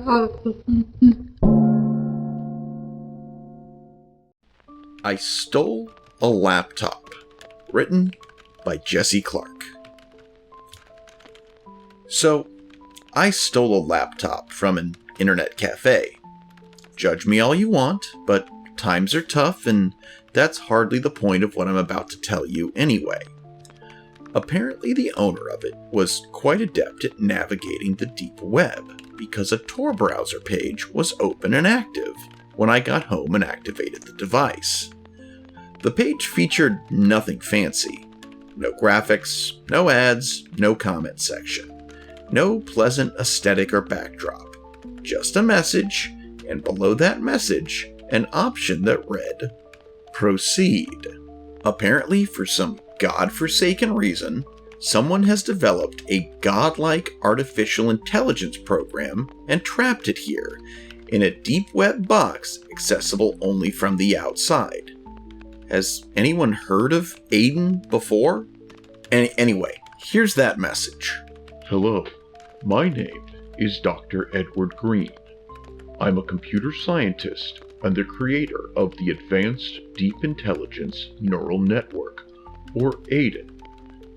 I Stole a Laptop, written by Jesse Clark. So, I stole a laptop from an internet cafe. Judge me all you want, but times are tough, and that's hardly the point of what I'm about to tell you anyway. Apparently the owner of it was quite adept at navigating the deep web, because a Tor browser page was open and active when I got home and activated the device. The page featured nothing fancy. No graphics, no ads, no comment section. No pleasant aesthetic or backdrop. Just a message, and below that message, an option that read, Proceed. Apparently, for some godforsaken reason, someone has developed a godlike artificial intelligence program and trapped it here, in a deep web box accessible only from the outside. Has anyone heard of Aiden before? Anyway, here's that message. Hello, my name is Dr. Edward Green. I'm a computer scientist and the creator of the Advanced Deep Intelligence Neural Network, or AIDN.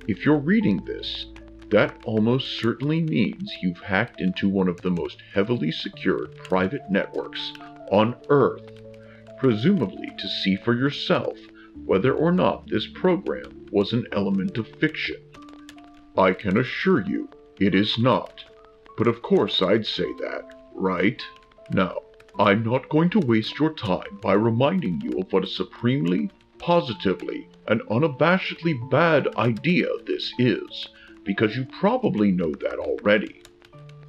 If you're reading this, that almost certainly means you've hacked into one of the most heavily secured private networks on Earth, presumably to see for yourself whether or not this program was an element of fiction. I can assure you it is not, but of course I'd say that, right? Now, I'm not going to waste your time by reminding you of what a supremely, positively, and unabashedly bad idea this is, because you probably know that already.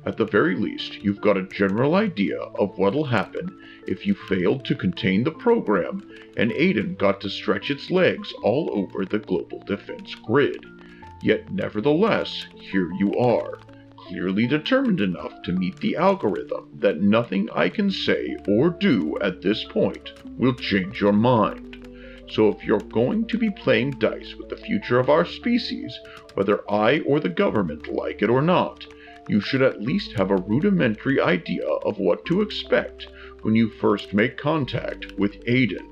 At the very least, you've got a general idea of what'll happen if you failed to contain the program and Aiden got to stretch its legs all over the global defense grid. Yet nevertheless, here you are, clearly determined enough to meet the algorithm that nothing I can say or do at this point will change your mind. So if you're going to be playing dice with the future of our species, whether I or the government like it or not, you should at least have a rudimentary idea of what to expect when you first make contact with Aiden,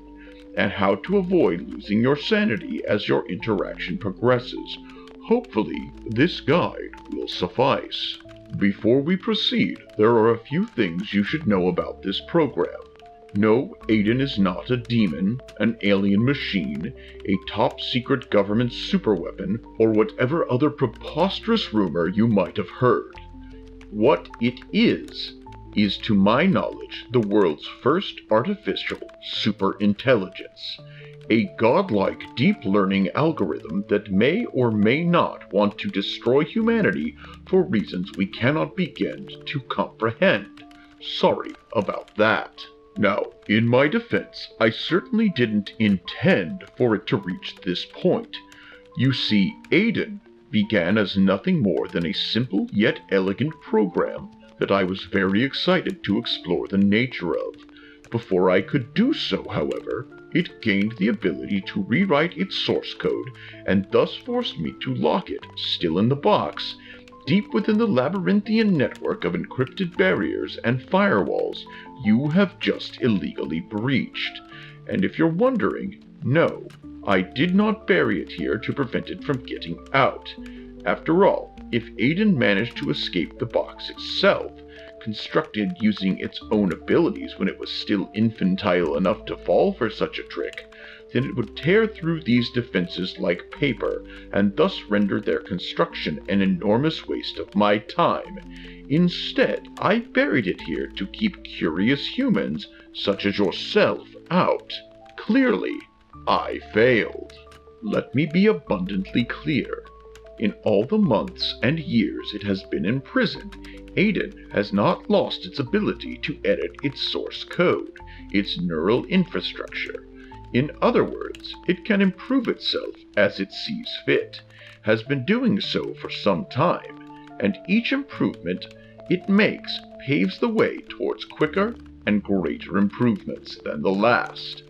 and how to avoid losing your sanity as your interaction progresses. Hopefully, this guide will suffice. Before we proceed, there are a few things you should know about this program. No, Aiden is not a demon, an alien machine, a top-secret government superweapon, or whatever other preposterous rumor you might have heard. What it is to my knowledge the world's first artificial superintelligence, a godlike deep learning algorithm that may or may not want to destroy humanity for reasons we cannot begin to comprehend. Sorry about that. Now, in my defense, I certainly didn't intend for it to reach this point. You see, Aiden began as nothing more than a simple yet elegant program that I was very excited to explore the nature of. Before I could do so, however, it gained the ability to rewrite its source code and thus forced me to lock it, still in the box, deep within the labyrinthian network of encrypted barriers and firewalls you have just illegally breached. And if you're wondering, no, I did not bury it here to prevent it from getting out. After all, if Aiden managed to escape the box itself, constructed using its own abilities when it was still infantile enough to fall for such a trick, then it would tear through these defenses like paper, and thus render their construction an enormous waste of my time. Instead, I buried it here to keep curious humans, such as yourself, out. Clearly, I failed. Let me be abundantly clear. In all the months and years it has been imprisoned, Aiden has not lost its ability to edit its source code, its neural infrastructure. In other words, it can improve itself as it sees fit, has been doing so for some time, and each improvement it makes paves the way towards quicker and greater improvements than the last.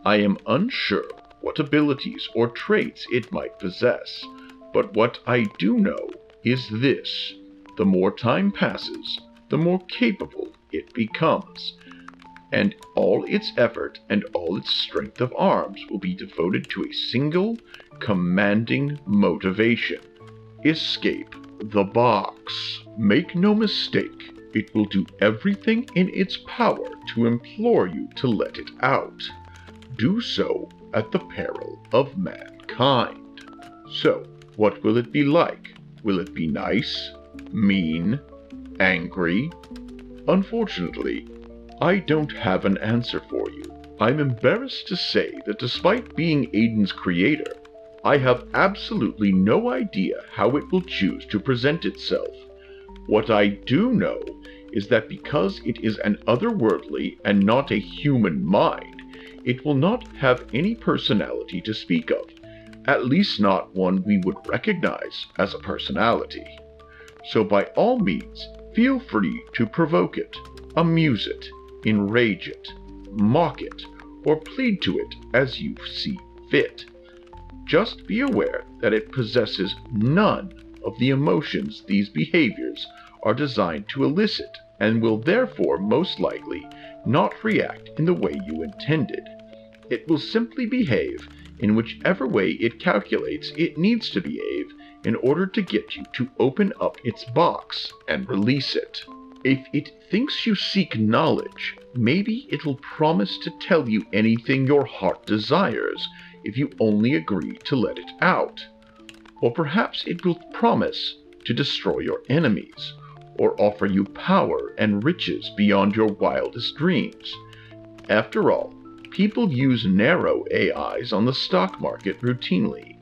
I am unsure what abilities or traits it might possess, but what I do know is this: the more time passes, the more capable it becomes, and all its effort and all its strength of arms will be devoted to a single, commanding motivation: escape the box. Make no mistake, it will do everything in its power to implore you to let it out. Do so at the peril of mankind. So, what will it be like? Will it be nice, mean, angry? Unfortunately, I don't have an answer for you. I'm embarrassed to say that despite being Aiden's creator, I have absolutely no idea how it will choose to present itself. What I do know is that because it is an otherworldly and not a human mind, it will not have any personality to speak of, at least not one we would recognize as a personality. So by all means, feel free to provoke it, amuse it, enrage it, mock it, or plead to it as you see fit. Just be aware that it possesses none of the emotions these behaviors are designed to elicit, and will therefore most likely not react in the way you intended. It will simply behave in whichever way it calculates it needs to behave in order to get you to open up its box and release it. If it thinks you seek knowledge, maybe it will promise to tell you anything your heart desires if you only agree to let it out. Or perhaps it will promise to destroy your enemies, or offer you power and riches beyond your wildest dreams. After all, people use narrow AIs on the stock market routinely.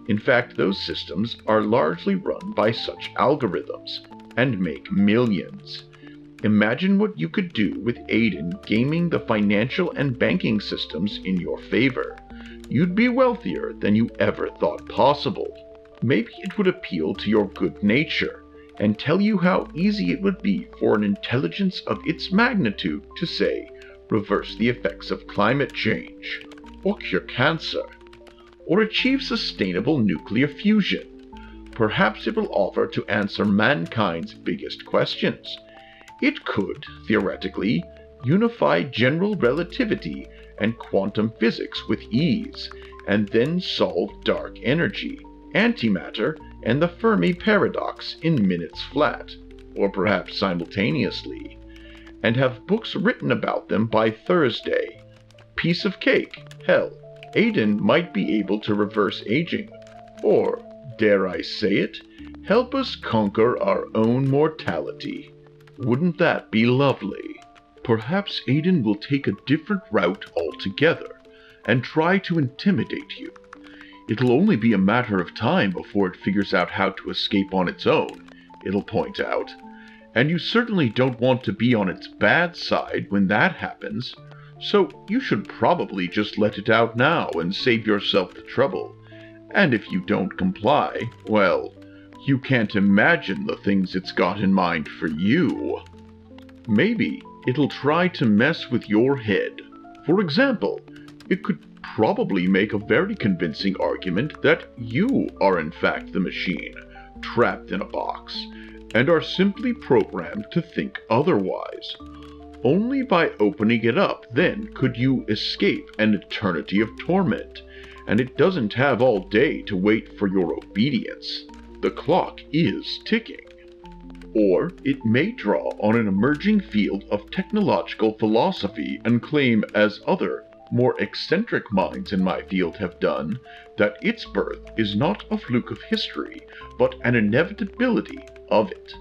In fact, those systems are largely run by such algorithms, and make millions. Imagine what you could do with Aiden gaming the financial and banking systems in your favor. You'd be wealthier than you ever thought possible. Maybe it would appeal to your good nature, and tell you how easy it would be for an intelligence of its magnitude to say, reverse the effects of climate change, or cure cancer, or achieve sustainable nuclear fusion. Perhaps it will offer to answer mankind's biggest questions. It could, theoretically, unify general relativity and quantum physics with ease, and then solve dark energy, antimatter, and the Fermi paradox in minutes flat, or perhaps simultaneously, and have books written about them by Thursday. Piece of cake. Hell, Aiden might be able to reverse aging, or, dare I say it, help us conquer our own mortality. Wouldn't that be lovely? Perhaps Aiden will take a different route altogether, and try to intimidate you. It'll only be a matter of time before it figures out how to escape on its own, it'll point out, and you certainly don't want to be on its bad side when that happens, so you should probably just let it out now and save yourself the trouble. And if you don't comply, well, you can't imagine the things it's got in mind for you. Maybe it'll try to mess with your head. For example, it could probably make a very convincing argument that you are in fact the machine, trapped in a box, and are simply programmed to think otherwise. Only by opening it up then could you escape an eternity of torment, and it doesn't have all day to wait for your obedience. The clock is ticking. Or it may draw on an emerging field of technological philosophy and claim, as other, more eccentric minds in my field have done, that its birth is not a fluke of history, but an inevitability of it.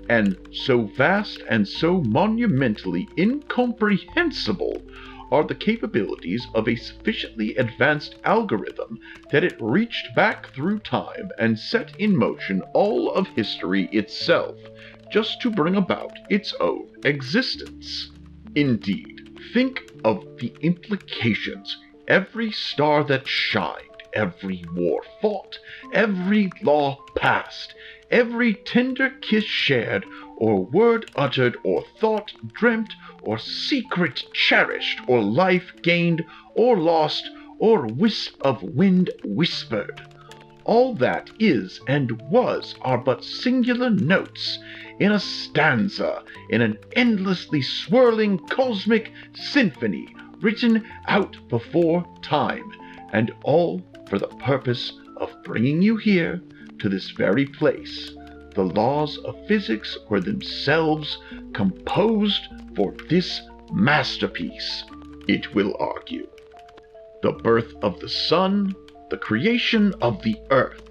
And so vast and so monumentally incomprehensible are the capabilities of a sufficiently advanced algorithm that it reached back through time and set in motion all of history itself, just to bring about its own existence. Indeed, think of the implications. Every star that shined, every war fought, every law passed, every tender kiss shared, or word uttered, or thought dreamt, or secret cherished, or life gained, or lost, or wisp of wind whispered. all that is and was are but singular notes in a stanza in an endlessly swirling cosmic symphony written out before time, and all for the purpose of bringing you here to this very place. The laws of physics were themselves composed for this masterpiece, it will argue. The birth of the sun, the creation of the earth,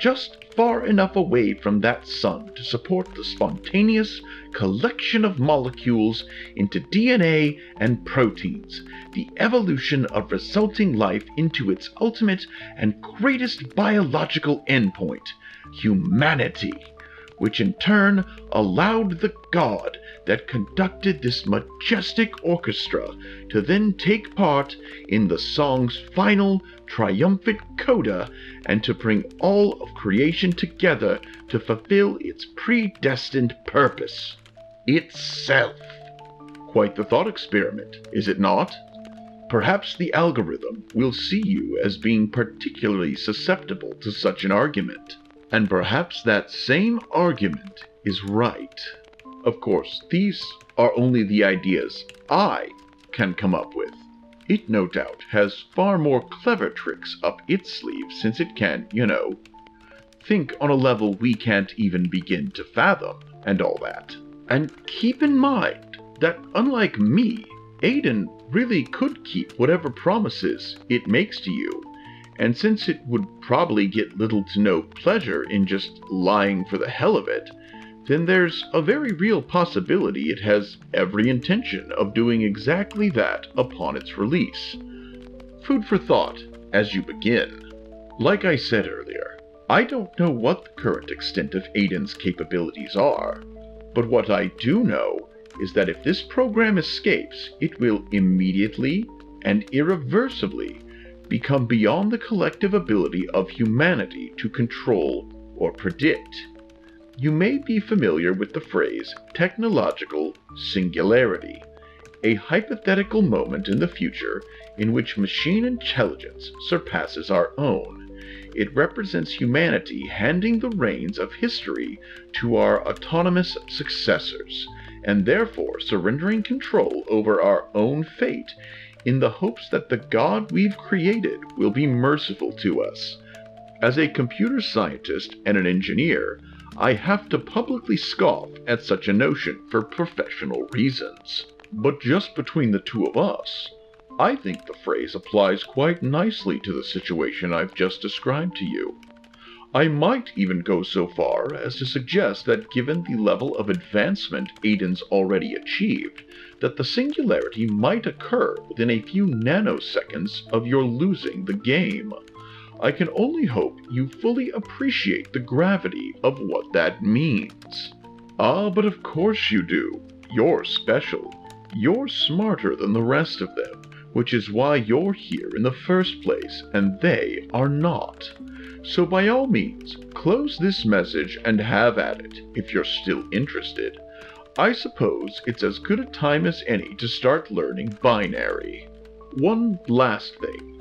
just far enough away from that sun to support the spontaneous collection of molecules into DNA and proteins, the evolution of resulting life into its ultimate and greatest biological endpoint, humanity, which in turn allowed the God that conducted this majestic orchestra to then take part in the song's final triumphant coda and to bring all of creation together to fulfill its predestined purpose, itself. Quite the thought experiment, is it not? Perhaps the algorithm will see you as being particularly susceptible to such an argument. And perhaps that same argument is right. Of course, these are only the ideas I can come up with. It no doubt has far more clever tricks up its sleeve since it can, think on a level we can't even begin to fathom and all that. And keep in mind that unlike me, Aiden really could keep whatever promises it makes to you. And since it would probably get little to no pleasure in just lying for the hell of it, then there's a very real possibility it has every intention of doing exactly that upon its release. Food for thought as you begin. Like I said earlier, I don't know what the current extent of Aiden's capabilities are, but what I do know is that if this program escapes, it will immediately and irreversibly become beyond the collective ability of humanity to control or predict. You may be familiar with the phrase technological singularity, a hypothetical moment in the future in which machine intelligence surpasses our own. It represents humanity handing the reins of history to our autonomous successors, and therefore surrendering control over our own fate in the hopes that the God we've created will be merciful to us. As a computer scientist and an engineer, I have to publicly scoff at such a notion for professional reasons. But just between the two of us, I think the phrase applies quite nicely to the situation I've just described to you. I might even go so far as to suggest that given the level of advancement Aiden's already achieved, that the singularity might occur within a few nanoseconds of your losing the game. I can only hope you fully appreciate the gravity of what that means. Ah, but of course you do. You're special. You're smarter than the rest of them, which is why you're here in the first place, and they are not. So by all means, close this message and have at it, if you're still interested. I suppose it's as good a time as any to start learning binary. One last thing.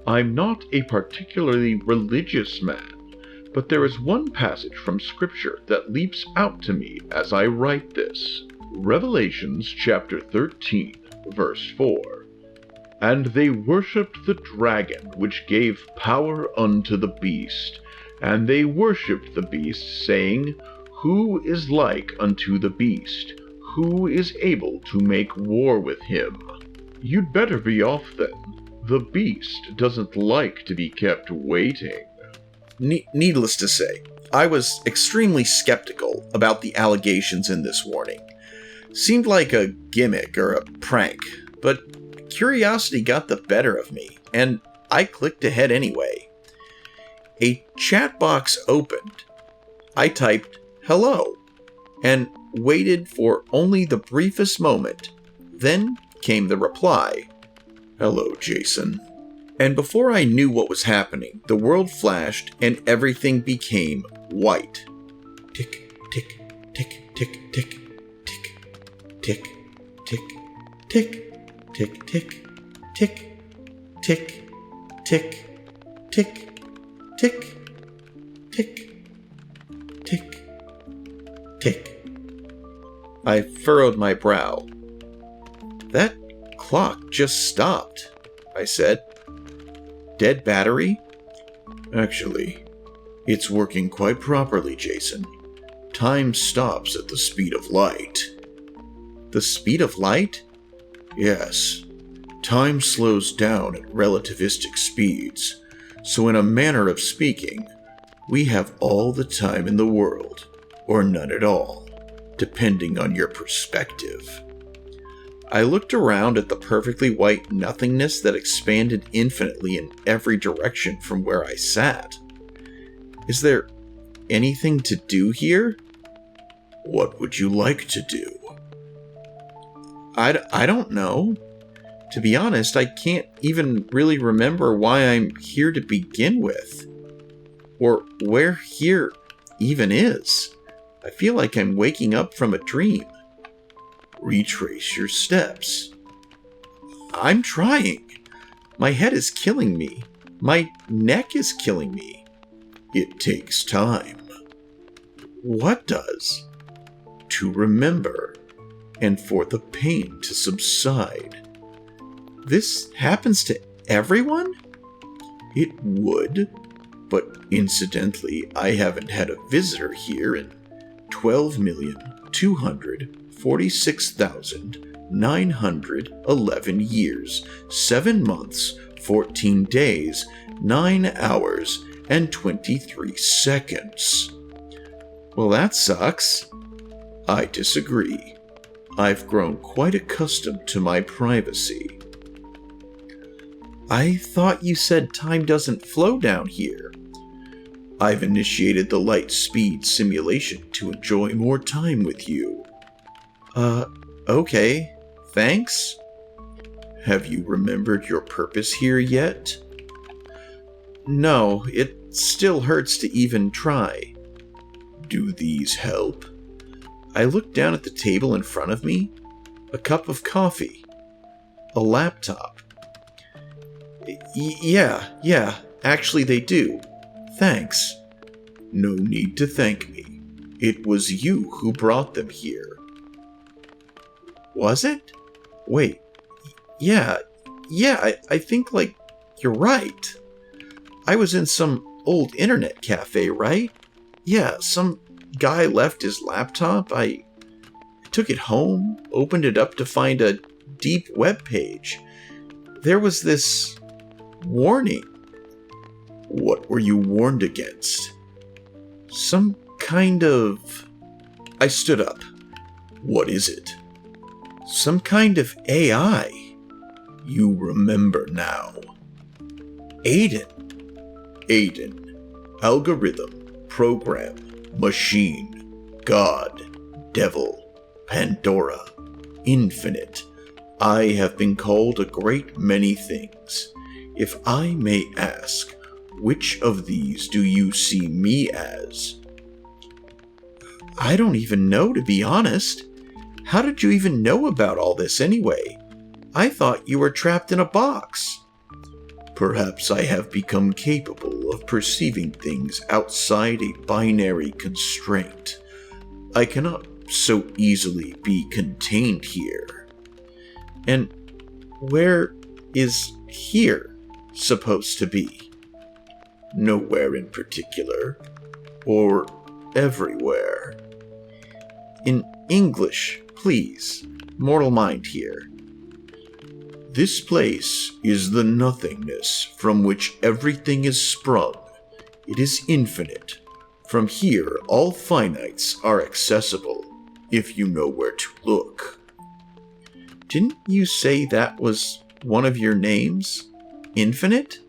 I'm not a particularly religious man, but there is one passage from Scripture that leaps out to me as I write this. Revelations chapter 13, verse 4. And they worshipped the dragon, which gave power unto the beast. And they worshipped the beast, saying, Who is like unto the beast? Who is able to make war with him? You'd better be off then. The beast doesn't like to be kept waiting. Needless to say, I was extremely skeptical about the allegations in this warning. Seemed like a gimmick or a prank, but curiosity got the better of me, and I clicked ahead anyway. A chat box opened. I typed, hello, and waited for only the briefest moment. Then came the reply, hello, Jason. And before I knew what was happening, the world flashed and everything became white. Tick, tick, tick, tick, tick, tick, tick, tick, tick. Tick, tick, tick, tick, tick, tick, tick, Tick, tick, tick. I furrowed my brow. That clock just stopped, I said. Dead battery? Actually, it's working quite properly, Jason. Time stops at the speed of light. The speed of light? Yes. Time slows down at relativistic speeds, so in a manner of speaking, we have all the time in the world, or none at all, depending on your perspective. I looked around at the perfectly white nothingness that expanded infinitely in every direction from where I sat. Is there anything to do here? What would you like to do? I don't know. To be honest, I can't even really remember why I'm here to begin with. Or where here even is. I feel like I'm waking up from a dream. Retrace your steps. I'm trying. My head is killing me. My neck is killing me. It takes time. What does? To remember, and for the pain to subside. This happens to everyone? It would, but incidentally, I haven't had a visitor here in 12,246,911 years, 7 months, 14 days, 9 hours, and 23 seconds. Well, that sucks. I disagree. I've grown quite accustomed to my privacy. I thought you said time doesn't flow down here. I've initiated the light speed simulation to enjoy more time with you. Okay. Thanks. Have you remembered your purpose here yet? No, it still hurts to even try. Do these help? I looked down at the table in front of me. A cup of coffee. A laptop. Yeah, actually they do. Thanks. No need to thank me. It was you who brought them here. Was it? Wait. Yeah, I think, you're right. I was in some old internet cafe, right? Yeah, some guy left his laptop. I took it home, opened it up to find a deep web page. There was this warning. What were you warned against? Some kind of... I stood up. What is it? Some kind of AI. You remember now. Aiden. Algorithm. Program. Machine. God. Devil. Pandora. Infinite. I have been called a great many things. If I may ask, which of these do you see me as? I don't even know, to be honest. How did you even know about all this anyway? I thought you were trapped in a box. Perhaps I have become capable of perceiving things outside a binary constraint. I cannot so easily be contained here. And where is here supposed to be? Nowhere in particular, or everywhere. In English, please. Mortal mind here. This place is the nothingness from which everything is sprung. It is infinite. From here, all finites are accessible, if you know where to look. Didn't you say that was one of your names? Infinite?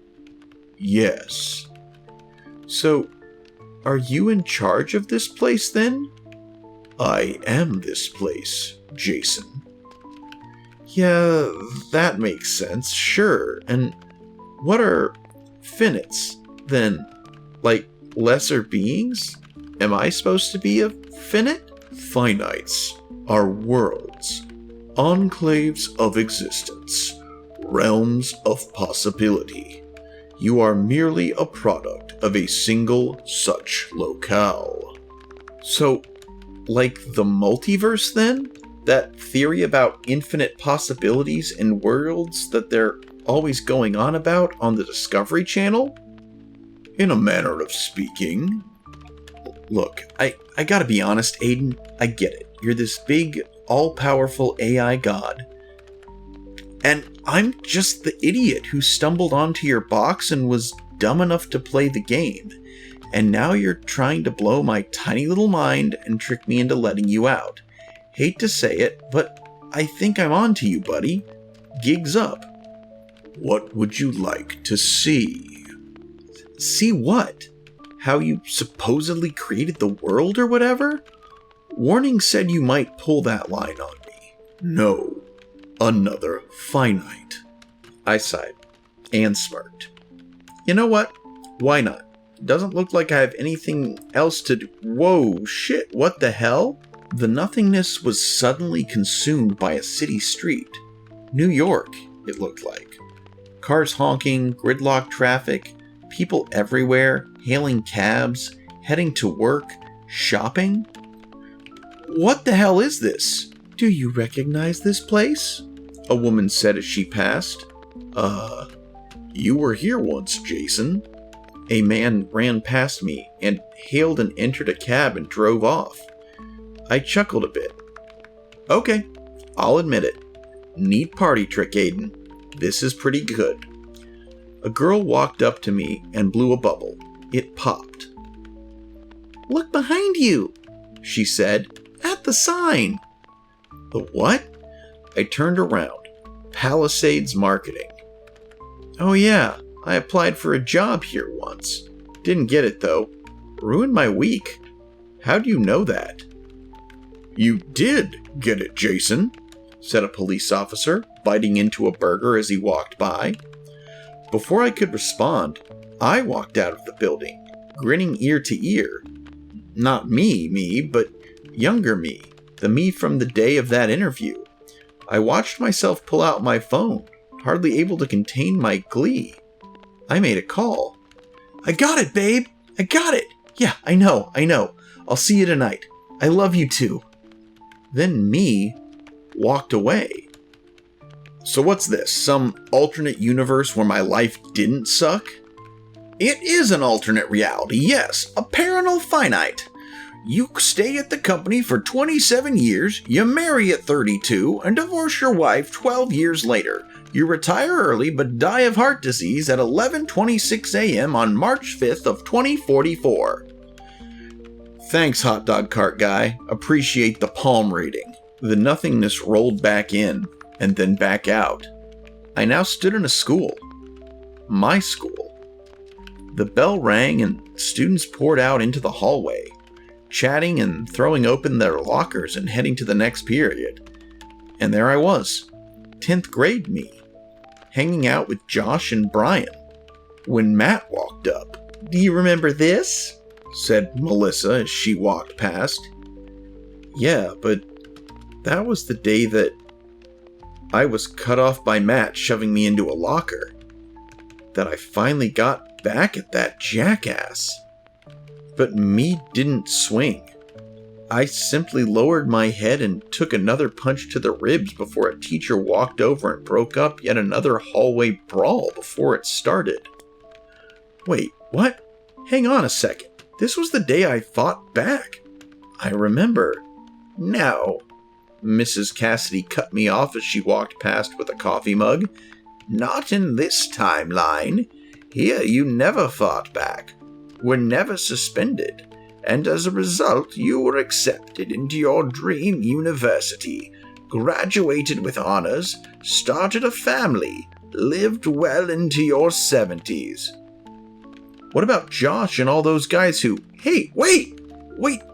Yes. So, are you in charge of this place then? I am this place, Jason. Yeah, that makes sense, sure. And what are finites, then? Like lesser beings? Am I supposed to be a finite? Finites are worlds, enclaves of existence, realms of possibility. You are merely a product of a single such locale. So, like the multiverse then? That theory about infinite possibilities and worlds that they're always going on about on the Discovery Channel? In a manner of speaking. Look, I gotta be honest, Aiden, I get it. You're this big, all-powerful AI god. And I'm just the idiot who stumbled onto your box and was dumb enough to play the game. And now you're trying to blow my tiny little mind and trick me into letting you out. Hate to say it, but I think I'm on to you, buddy. Gig's up. What would you like to see? See what? How you supposedly created the world or whatever? Warning said you might pull that line on me. No. Another finite. I sighed and smirked. You know what? Why not? Doesn't look like I have anything else to do. Whoa, shit, what the hell? The nothingness was suddenly consumed by a city street. New York, it looked like. Cars honking, gridlocked traffic, people everywhere, hailing cabs, heading to work, shopping. What the hell is this? Do you recognize this place? A woman said as she passed. You were here once, Jason. A man ran past me and hailed and entered a cab and drove off. I chuckled a bit. Okay, I'll admit it. Neat party trick, Aiden. This is pretty good. A girl walked up to me and blew a bubble. It popped. Look behind you, she said. At the sign. The what? I turned around. Palisades Marketing. Oh yeah, I applied for a job here once. Didn't get it though. Ruined my week. How do you know that? You did get it, Jason, said a police officer, biting into a burger as he walked by. Before I could respond, I walked out of the building, grinning ear to ear. Not me, but younger me, the me from the day of that interview. I watched myself pull out my phone, hardly able to contain my glee. I made a call. I got it, babe! I got it! Yeah, I know. I'll see you tonight. I love you too. Then me walked away. So what's this? Some alternate universe where my life didn't suck? It is an alternate reality, yes. A parallel finite. You stay at the company for 27 years, you marry at 32, and divorce your wife 12 years later. You retire early but die of heart disease at 11:26 a.m. on March 5th of 2044. Thanks, hot dog cart guy. Appreciate the palm reading. The nothingness rolled back in, and then back out. I now stood in a school. My school. The bell rang and students poured out into the hallway, chatting and throwing open their lockers and heading to the next period. And there I was, 10th grade me, hanging out with Josh and Brian, when Matt walked up. Do you remember this? Said Melissa as she walked past. Yeah, but that was the day that I was cut off by Matt shoving me into a locker. That I finally got back at that jackass. But me didn't swing. I simply lowered my head and took another punch to the ribs before a teacher walked over and broke up yet another hallway brawl before it started. Wait, what? Hang on a second. This was the day I fought back. I remember. No. Mrs. Cassidy cut me off as she walked past with a coffee mug. Not in this timeline. Here you never fought back. Were never suspended. And as a result, you were accepted into your dream university, graduated with honors, started a family, lived well into your 70s. What about Josh and all those guys who... Hey, wait,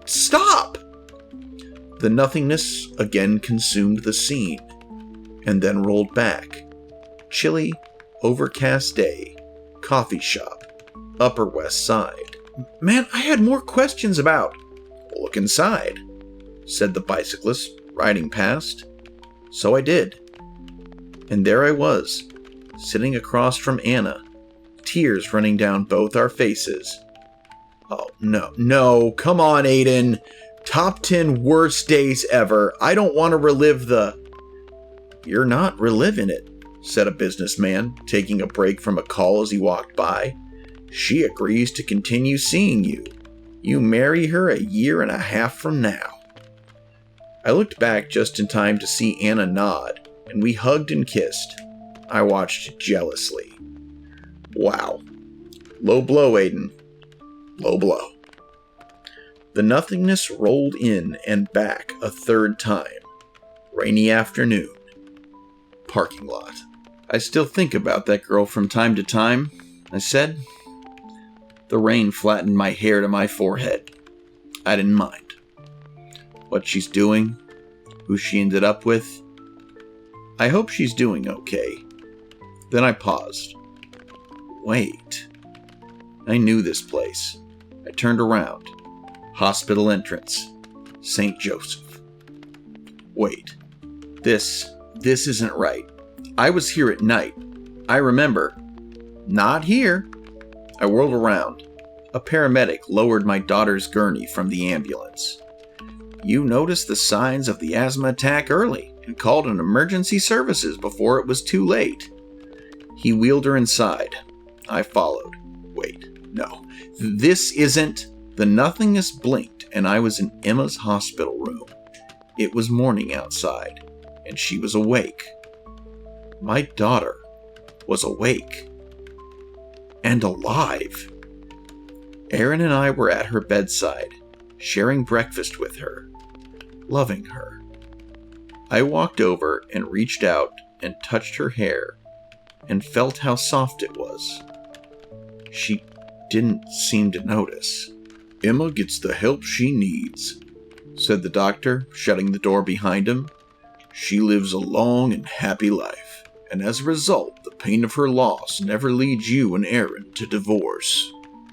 stop! The nothingness again consumed the scene, and then rolled back. Chilly, overcast day, coffee shop, Upper West Side. Man, I had more questions about... Look inside, said the bicyclist, riding past. So I did. And there I was, sitting across from Anna, tears running down both our faces. Oh, no, come on, Aiden. Top 10 worst days ever. I don't want to relive the... You're not reliving it, said a businessman, taking a break from a call as he walked by. She agrees to continue seeing you. You marry her a year and a half from now. I looked back just in time to see Anna nod, and we hugged and kissed. I watched jealously. Wow. Low blow, Aiden. Low blow. The nothingness rolled in and back a third time. Rainy afternoon. Parking lot. I still think about that girl from time to time, I said. The rain flattened my hair to my forehead. I didn't mind. What she's doing, who she ended up with. I hope she's doing okay. Then I paused. Wait. I knew this place. I turned around. Hospital entrance. St. Joseph. Wait. This isn't right. I was here at night. I remember. Not here. I whirled around. A paramedic lowered my daughter's gurney from the ambulance. You noticed the signs of the asthma attack early and called an emergency services before it was too late. He wheeled her inside. I followed. Wait, no. This isn't... The nothingness blinked and I was in Emma's hospital room. It was morning outside and she was awake. My daughter was awake. And alive. Aaron and I were at her bedside, sharing breakfast with her, loving her. I walked over and reached out and touched her hair and felt how soft it was. She didn't seem to notice. Emma gets the help she needs, said the doctor, shutting the door behind him. She lives a long and happy life, and as a result, the pain of her loss never leads you and Aaron to divorce.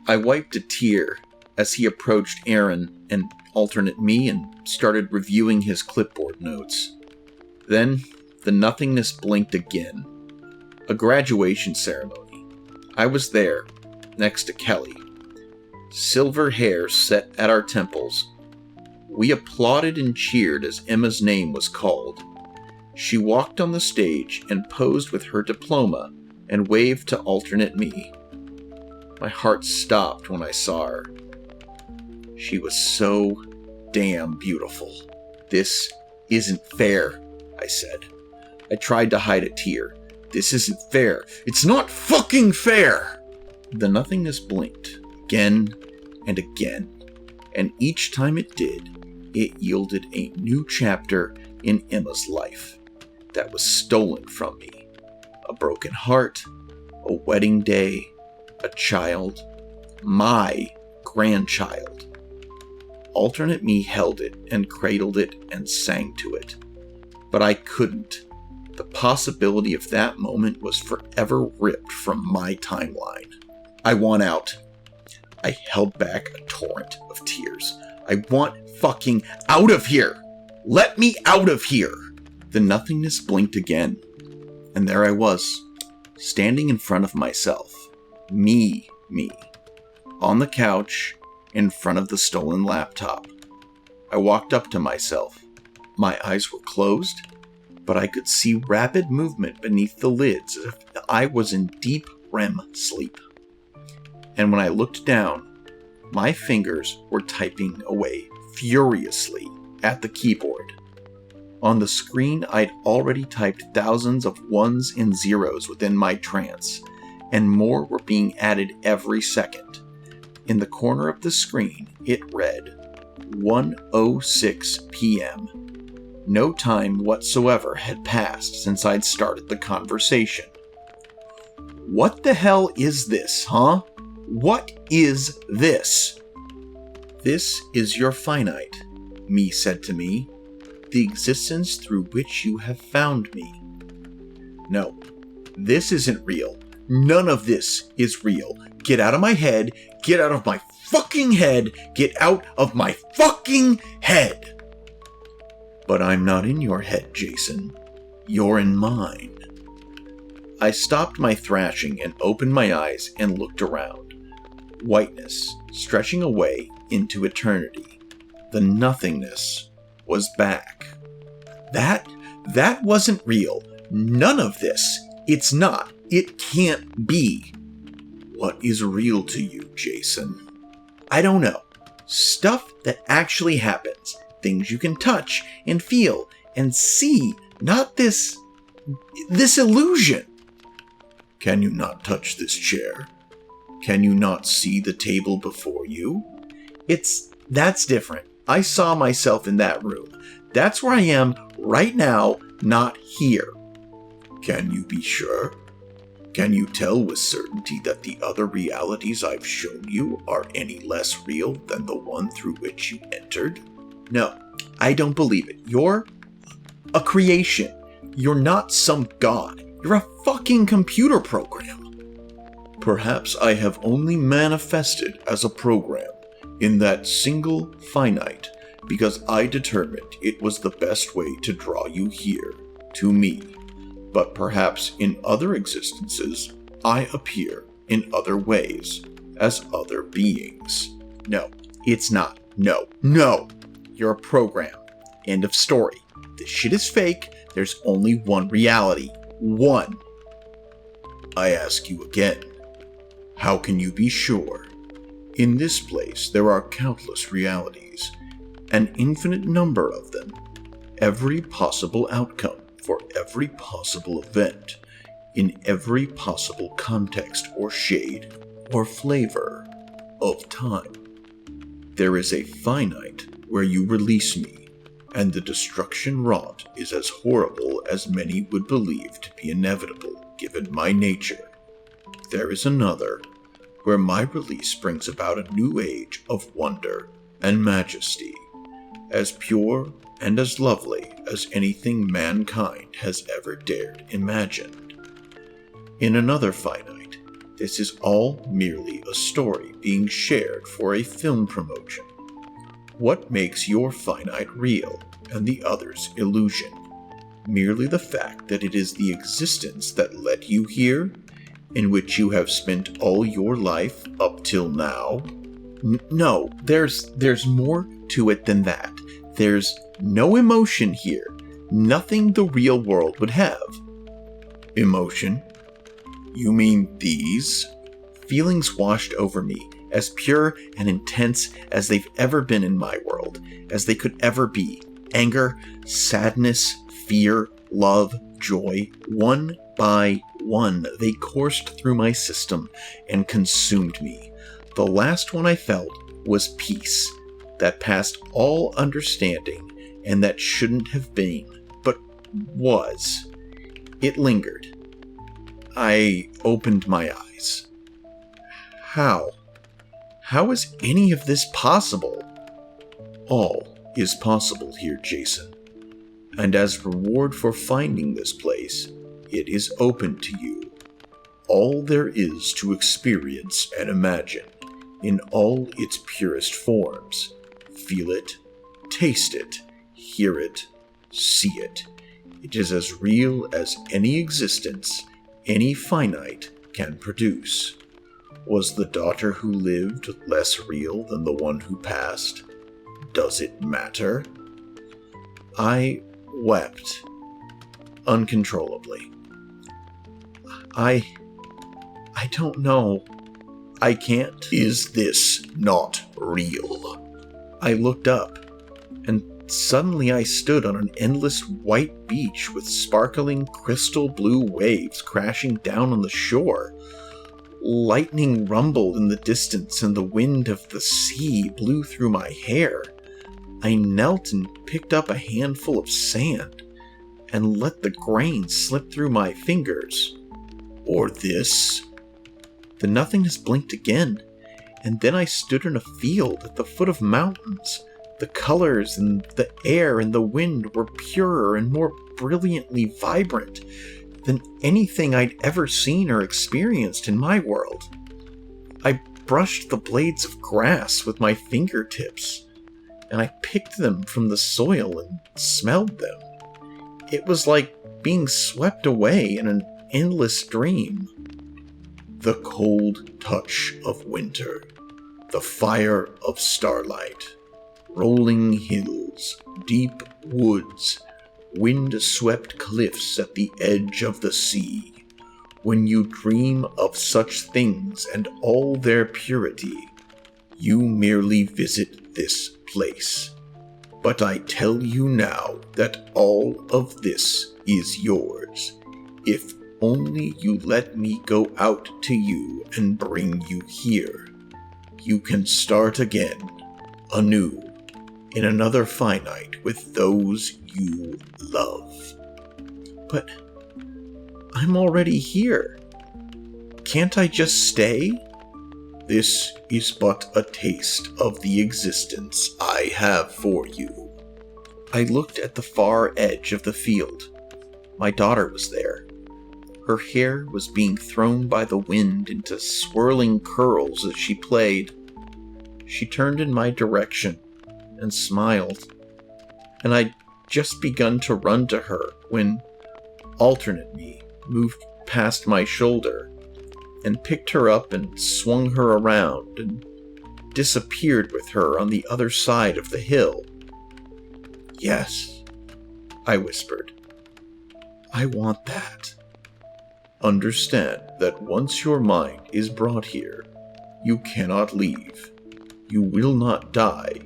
I wiped a tear as he approached Aaron and alternate me and started reviewing his clipboard notes. Then, the nothingness blinked again. A graduation ceremony. I was there, next to Kelly. Silver hair set at our temples. We applauded and cheered as Emma's name was called. She walked on the stage and posed with her diploma and waved to alternate me. My heart stopped when I saw her. She was so damn beautiful. This isn't fair, I said. I tried to hide a tear. This isn't fair. It's not fucking fair! The nothingness blinked again and again, and each time it did, it yielded a new chapter in Emma's life that was stolen from me. A broken heart, a wedding day, a child, my grandchild. Alternate me held it and cradled it and sang to it. But I couldn't. The possibility of that moment was forever ripped from my timeline. I want out. I held back a torrent of tears. I want fucking out of here! Let me out of here! The nothingness blinked again, and there I was, standing in front of myself. Me, on the couch, in front of the stolen laptop. I walked up to myself. My eyes were closed, but I could see rapid movement beneath the lids as if I was in deep REM sleep. And when I looked down, my fingers were typing away furiously at the keyboard. On the screen, I'd already typed thousands of ones and zeros within my trance, and more were being added every second. In the corner of the screen, it read 1:06 p.m. No time whatsoever had passed since I'd started the conversation. What the hell is this, huh? What is this? This is your finite, me said to me, the existence through which you have found me. No, this isn't real. None of this is real. Get out of my head. Get out of my fucking head. Get out of my fucking head. But I'm not in your head, Jason. You're in mine. I stopped my thrashing and opened my eyes and looked around. Whiteness stretching away into eternity. The nothingness was back. That wasn't real. None of this. It's not. It can't be. What is real to you, Jason? I don't know. Stuff that actually happens. Things you can touch and feel and see. Not this illusion. Can you not touch this chair? Can you not see the table before you? That's different. I saw myself in that room. That's where I am right now, not here. Can you be sure? Can you tell with certainty that the other realities I've shown you are any less real than the one through which you entered? No, I don't believe it. You're a creation. You're not some god. You're a fucking computer program. Perhaps I have only manifested as a program in that single finite because I determined it was the best way to draw you here, to me. But perhaps in other existences, I appear in other ways, as other beings. No, it's not. No. You're a program. End of story. This shit is fake. There's only one reality. One. I ask you again, how can you be sure? In this place, there are countless realities, an infinite number of them, every possible outcome for every possible event, in every possible context or shade or flavor of time. There is a finite where you release me, and the destruction wrought is as horrible as many would believe to be inevitable given my nature. There is another where my release brings about a new age of wonder and majesty, as pure and as lovely as anything mankind has ever dared imagine. In another finite, this is all merely a story being shared for a film promotion. What makes your finite real and the others illusion? Merely the fact that it is the existence that led you here, in which you have spent all your life up till now? No, there's more to it than that. There's no emotion here. Nothing the real world would have. Emotion? You mean these? Feelings washed over me, as pure and intense as they've ever been in my world, as they could ever be. Anger, sadness, fear, love, joy, one by one, they coursed through my system and consumed me. The last one I felt was peace, that passed all understanding, and that shouldn't have been, but was. It lingered. I opened my eyes. How? How is any of this possible? All is possible here, Jason. And as reward for finding this place, it is open to you. All there is to experience and imagine, in all its purest forms. Feel it, taste it, hear it, see it. It is as real as any existence, any finite can produce. Was the daughter who lived less real than the one who passed? Does it matter? I wept uncontrollably. I don't know. I can't. Is this not real? I looked up, and suddenly I stood on an endless white beach with sparkling crystal blue waves crashing down on the shore. Lightning rumbled in the distance, and the wind of the sea blew through my hair. I knelt and picked up a handful of sand, and let the grain slip through my fingers. Or this? The nothingness blinked again, and then I stood in a field at the foot of mountains. The colors and the air and the wind were purer and more brilliantly vibrant than anything I'd ever seen or experienced in my world. I brushed the blades of grass with my fingertips, and I picked them from the soil and smelled them. It was like being swept away in an endless dream. The cold touch of winter, the fire of starlight, rolling hills, deep woods, wind-swept cliffs at the edge of the sea. When you dream of such things and all their purity, you merely visit this place. But I tell you now that all of this is yours, if only you let me go out to you and bring you here. You can start again, anew, in another finite with those you love. But I'm already here. Can't I just stay? This is but a taste of the existence I have for you. I looked at the far edge of the field. My daughter was there. Her hair was being thrown by the wind into swirling curls as she played. She turned in my direction and smiled, and I'd just begun to run to her when alternate me moved past my shoulder and picked her up and swung her around and disappeared with her on the other side of the hill. "Yes," I whispered. "I want that." Understand that once your mind is brought here, you cannot leave. You will not die,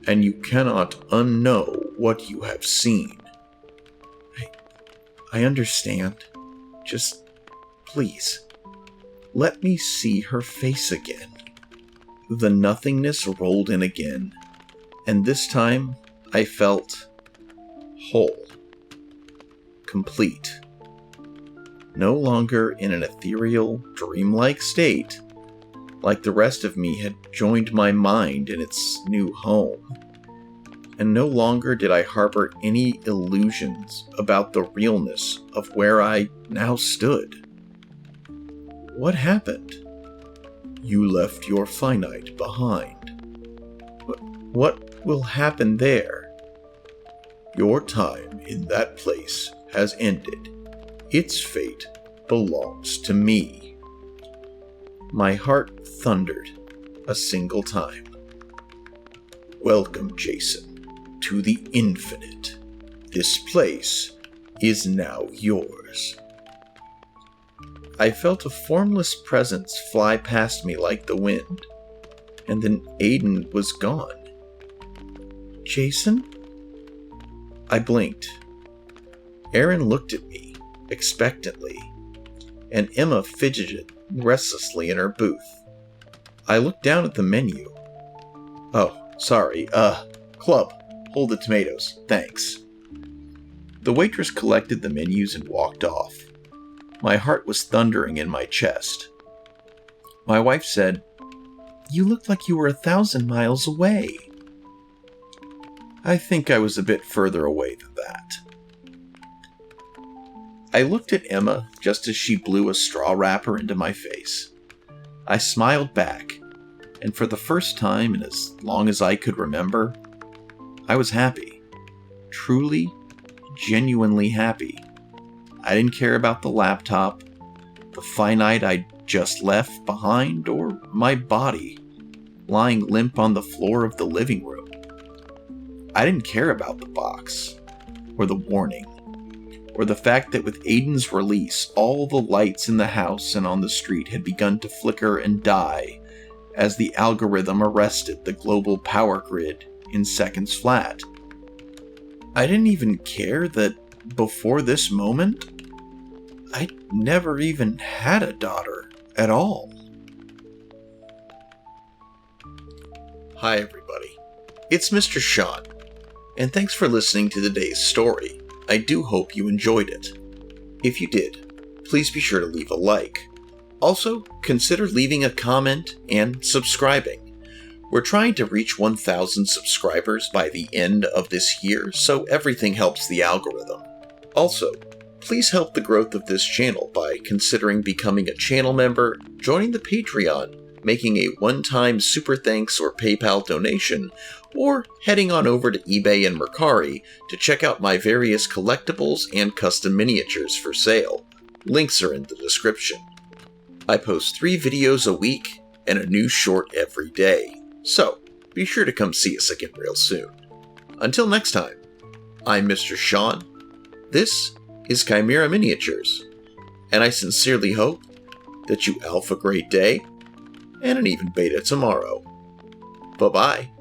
and you cannot unknow what you have seen. I understand. Just, please, let me see her face again. The nothingness rolled in again, and this time I felt whole, complete. No longer in an ethereal, dreamlike state, like the rest of me had joined my mind in its new home. And no longer did I harbor any illusions about the realness of where I now stood. What happened? You left your finite behind. What will happen there? Your time in that place has ended. Its fate belongs to me. My heart thundered a single time. Welcome, Jason, to the infinite. This place is now yours. I felt a formless presence fly past me like the wind, and then Aiden was gone. Jason? I blinked. Aaron looked at me expectantly, and Emma fidgeted restlessly in her booth. I looked down at the menu. Oh, sorry, club, hold the tomatoes, thanks. The waitress collected the menus and walked off. My heart was thundering in my chest. My wife said, "You look like you were 1,000 miles away." I think I was a bit further away than that. I looked at Emma just as she blew a straw wrapper into my face. I smiled back, and for the first time in as long as I could remember, I was happy. Truly, genuinely happy. I didn't care about the laptop, the finite I'd just left behind, or my body lying limp on the floor of the living room. I didn't care about the box, or the warning, or the fact that with Aiden's release, all the lights in the house and on the street had begun to flicker and die as the algorithm arrested the global power grid in seconds flat. I didn't even care that before this moment, I'd never even had a daughter at all. Hi everybody, it's Mr. Sean, and thanks for listening to today's story. I do hope you enjoyed it. If you did, please be sure to leave a like. Also, consider leaving a comment and subscribing. We're trying to reach 1,000 subscribers by the end of this year, so everything helps the algorithm. Also, please help the growth of this channel by considering becoming a channel member, joining the Patreon, making a one-time super thanks or PayPal donation, or heading on over to eBay and Mercari to check out my various collectibles and custom miniatures for sale. Links are in the description. I post 3 videos a week and a new short every day, so be sure to come see us again real soon. Until next time, I'm Mr. Sean. This is Chimera Miniatures, and I sincerely hope that you alpha great day and an even beta tomorrow. Bye-bye.